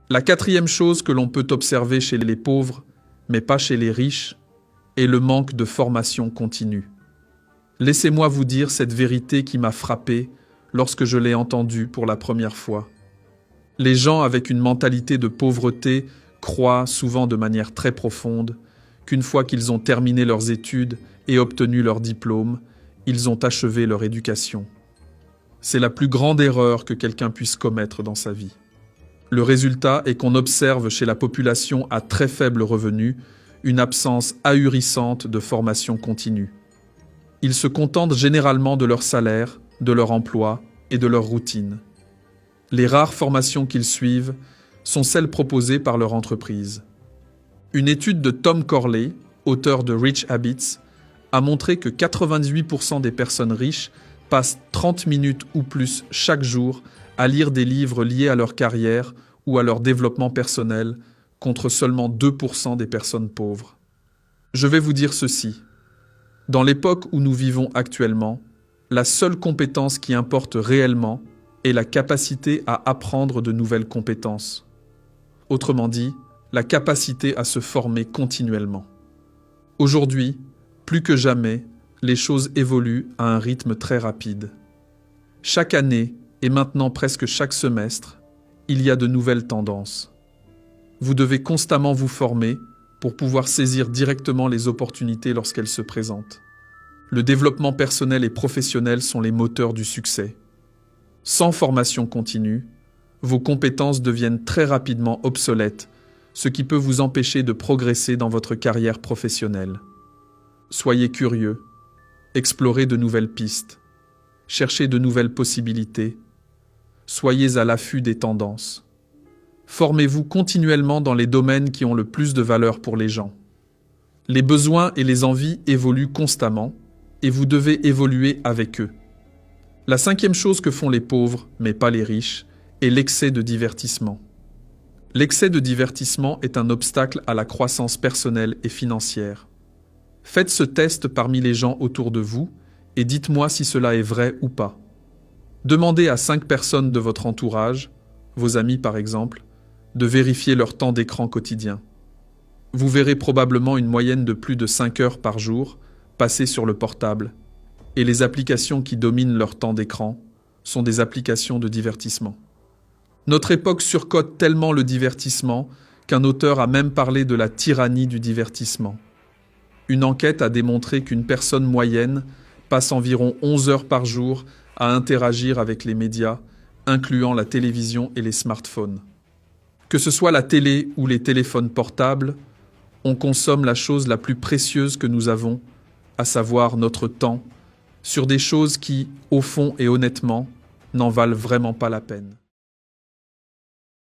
La quatrième chose que l'on peut observer chez les pauvres, mais pas chez les riches, est le manque de formation continue. Laissez-moi vous dire cette vérité qui m'a frappé lorsque je l'ai entendue pour la première fois. Les gens avec une mentalité de pauvreté croient, souvent de manière très profonde, qu'une fois qu'ils ont terminé leurs études et obtenu leur diplôme, ils ont achevé leur éducation. C'est la plus grande erreur que quelqu'un puisse commettre dans sa vie. Le résultat est qu'on observe chez la population à très faible revenu une absence ahurissante de formation continue. Ils se contentent généralement de leur salaire, de leur emploi et de leur routine. Les rares formations qu'ils suivent sont celles proposées par leur entreprise. Une étude de Tom Corley, auteur de Rich Habits, a montré que 98% des personnes riches passent 30 minutes ou plus chaque jour à lire des livres liés à leur carrière ou à leur développement personnel, contre seulement 2% des personnes pauvres. Je vais vous dire ceci. Dans l'époque où nous vivons actuellement, la seule compétence qui importe réellement est la capacité à apprendre de nouvelles compétences. Autrement dit, la capacité à se former continuellement. Aujourd'hui, plus que jamais, les choses évoluent à un rythme très rapide. Chaque année, et maintenant presque chaque semestre, il y a de nouvelles tendances. Vous devez constamment vous former pour pouvoir saisir directement les opportunités lorsqu'elles se présentent. Le développement personnel et professionnel sont les moteurs du succès. Sans formation continue, vos compétences deviennent très rapidement obsolètes, ce qui peut vous empêcher de progresser dans votre carrière professionnelle. Soyez curieux, explorez de nouvelles pistes, cherchez de nouvelles possibilités, soyez à l'affût des tendances. Formez-vous continuellement dans les domaines qui ont le plus de valeur pour les gens. Les besoins et les envies évoluent constamment et vous devez évoluer avec eux. La cinquième chose que font les pauvres, mais pas les riches, est l'excès de divertissement. L'excès de divertissement est un obstacle à la croissance personnelle et financière. Faites ce test parmi les gens autour de vous et dites-moi si cela est vrai ou pas. Demandez à 5 personnes de votre entourage, vos amis par exemple, de vérifier leur temps d'écran quotidien. Vous verrez probablement une moyenne de plus de 5 heures par jour passées sur le portable, et les applications qui dominent leur temps d'écran sont des applications de divertissement. Notre époque surcote tellement le divertissement qu'un auteur a même parlé de la tyrannie du divertissement. Une enquête a démontré qu'une personne moyenne passe environ 11 heures par jour à interagir avec les médias, incluant la télévision et les smartphones. Que ce soit la télé ou les téléphones portables, on consomme la chose la plus précieuse que nous avons, à savoir notre temps, sur des choses qui, au fond et honnêtement, n'en valent vraiment pas la peine.